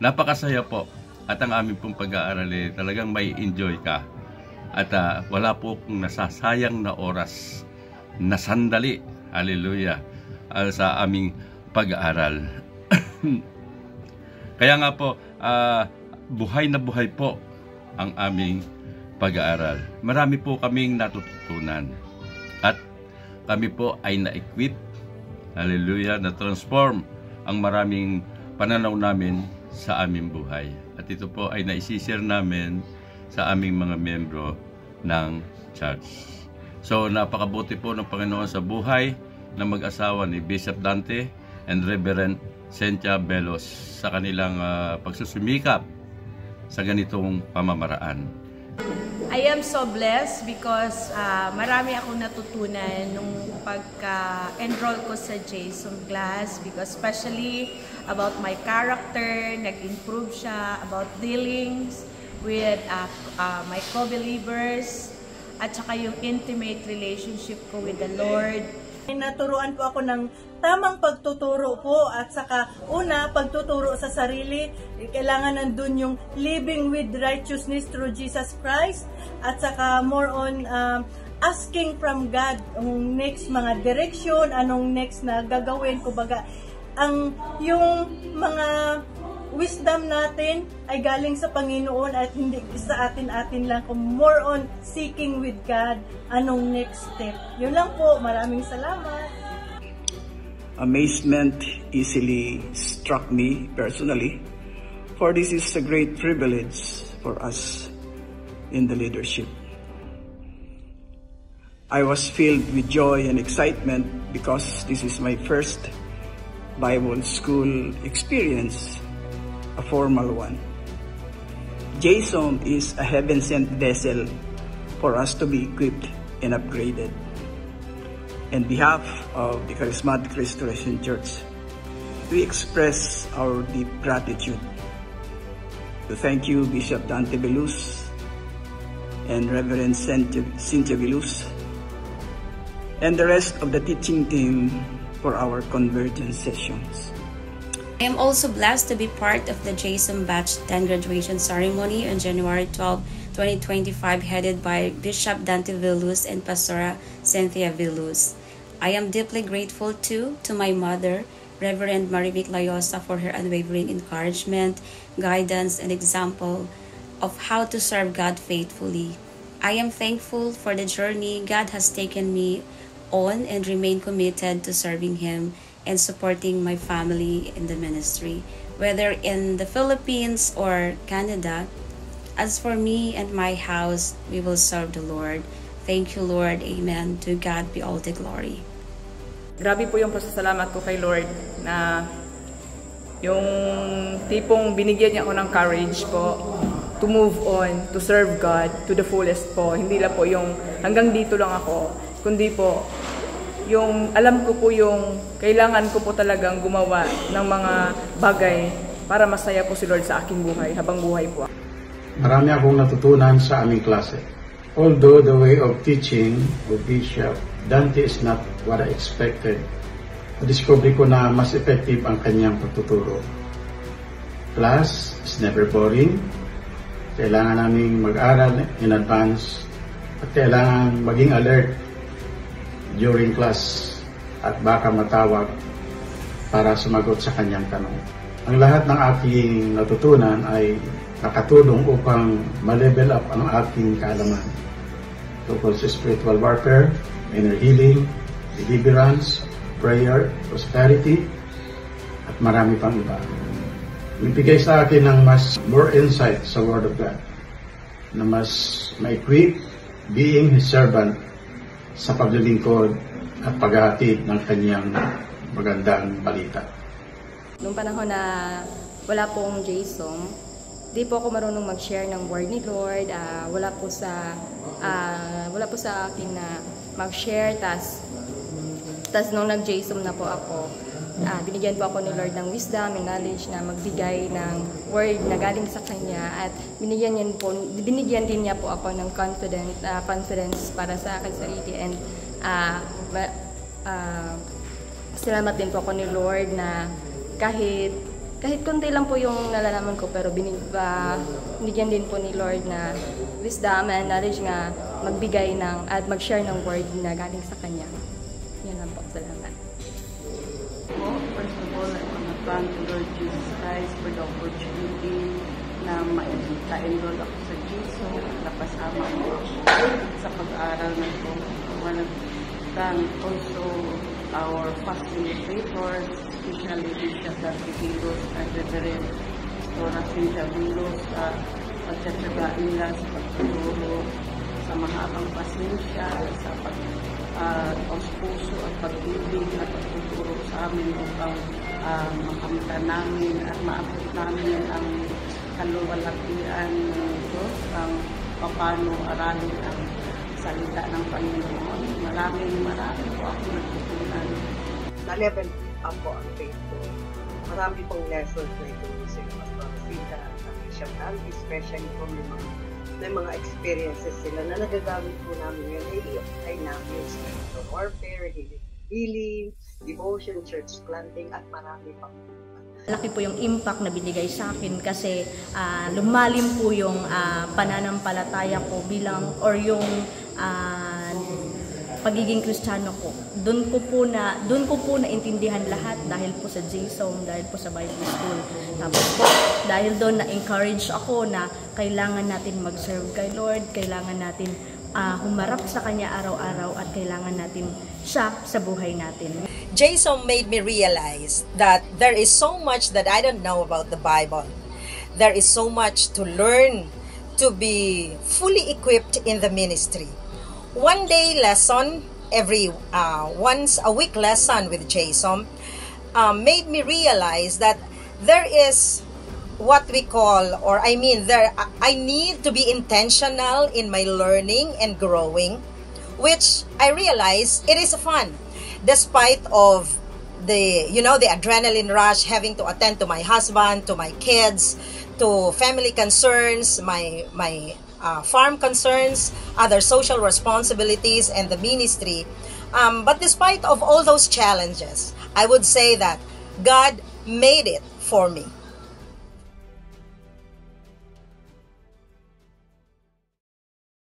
Napakasaya po. At ang aming pong pag-aaral talagang may enjoy ka. At wala po kung nasasayang na oras, na sandali, hallelujah, sa aming pag-aaral. Kaya nga po, buhay na buhay po ang aming pag-aaral. Marami po kaming natututunan. At kami po ay na-equip, hallelujah, na-transform ang maraming pananaw namin sa aming buhay. At ito po ay naisishare namin sa aming mga membro ng church. So, napakabuti po ng Panginoon sa buhay ng mag-asawa ni Bishop Dante and Reverend Cynthia Velos sa kanilang pagsusumikap sa ganitong pamamaraan. I am so blessed because marami akong natutunan nung pagka-enroll ko sa JSOM class, because especially about my character, nag-improve siya, about dealings with my co-believers, at saka yung intimate relationship ko with the Lord. Naturuan po ako ng tamang pagtuturo po, at saka una, pagtuturo sa sarili, kailangan nandun yung living with righteousness through Jesus Christ, at saka more on asking from God ang next mga direction, anong next na gagawin, kumbaga yung mga wisdom natin ay galing sa Panginoon at hindi sa atin-atin lang, kung more on seeking with God, anong next step. Yun lang po, maraming salamat. Amazement easily struck me personally, for this is a great privilege for us in the leadership. I was filled with joy and excitement because this is my first Bible school experience, a formal one. JSOM is a heaven-sent vessel for us to be equipped and upgraded. On behalf of the Charismatic Restoration Church, we express our deep gratitude to thank you, Bishop Dante Velos and Reverend Cynthia Velos, and the rest of the teaching team for our convergence sessions. I am also blessed to be part of the JSOM Batch 10 graduation ceremony on January 12, 2025, headed by Bishop Dante Velos and Pastora Cynthia Velos. I am deeply grateful to my mother, Reverend Marivic Layosa, for her unwavering encouragement, guidance, and example of how to serve God faithfully. I am thankful for the journey God has taken me on and remain committed to serving Him and supporting my family in the ministry, whether in the Philippines or Canada. As for me and my house, we will serve the Lord. Thank you, Lord. Amen. To God be all the glory. Grabe po yung pasasalamat ko kay Lord na yung tipong binigyan niya ako ng courage po to move on, to serve God to the fullest po. Hindi lang po yung hanggang dito lang ako, kundi po yung alam ko po yung kailangan ko po talagang gumawa ng mga bagay para masaya po si Lord sa aking buhay, habang buhay po. Marami akong natutunan sa aming klase. Although the way of teaching of Bishop Dante is not what I expected, na-discover ko na mas effective ang kanyang pagtuturo. Class is never boring. Kailangan naming mag-aral in advance at kailangan maging alert during class at baka matawag para sumagot sa kanyang tanong. Ang lahat ng aking natutunan ay nakatulong upang ma-level up ang aking kaalaman tungkol sa spiritual warfare, inner healing, deliverance, prayer, prosperity, at marami pang iba. Ibigay sa akin ng more insight sa Word of God, na mas ma-equip being His servant sa paglilingkod at paghahatid ng kanyang magandang balita. Noong panahon na wala pong JSOM, di po ako marunong mag-share ng word ni Lord. Wala po sa akin na mag-share. Tas nung nag-JSOM na po ako, binigyan po ako ni Lord ng wisdom and knowledge na magbigay ng word na galing sa Kanya, at binigyan din niya po ako ng confidence para sa akin sarili. And salamat din po ako ni Lord na kahit kahit konti lang po yung nalalaman ko, pero binigyan din po ni Lord na wisdom and knowledge nga magbigay ng at mag-share ng word na galing sa Kanya. Yan lang po. Salamat. First of all, I want to thank the Lord Jesus Christ for the opportunity na ma-enroll ako sa GSOM at napasama mo ako sa pag-aaral na ito. I want to thank also our facilitators, especially Bishop Dante Vilos and Reverend Pastora Cynthia Vilos sa pagtsatsaga nila sa pagtuturo sa mahabang pasensya, sa pag-puso at pag-ibig at pagtuturo sa amin upang makamita namin at maabot namin ang kaluwalhatian ng Diyos, ang paano aralin ang salita ng Panginoon. Maraming po ako natutunan. Na-level up po ang faith ko. Marami pong lessons na ito sa Pastor Cynthia at Bishop Dante, especially po may mga experiences sila na nagagamit po namin ngayon ay namin spiritual warfare, healing, devotion, church planting, at marami pa. Laki po yung impact na binigay sa akin kasi lumalim po yung pananampalataya ko bilang or yung pagiging Kristiyano ko. Doon ko po naintindihan lahat dahil po sa GSOM, dahil po sa Bible School. Tapos po, dahil doon na-encourage ako na kailangan natin mag-serve kay Lord, kailangan natin humarap sa Kanya araw-araw at kailangan natin siya sa buhay natin. GSOM made me realize that there is so much that I don't know about the Bible. There is so much to learn to be fully equipped in the ministry. One day lesson, once a week lesson with GSOM made me realize that there is what we call, I need to be intentional in my learning and growing, which I realize it is fun. Despite of the adrenaline rush, having to attend to my husband, to my kids, to family concerns, my farm concerns, other social responsibilities, and the ministry. But despite of all those challenges, I would say that God made it for me.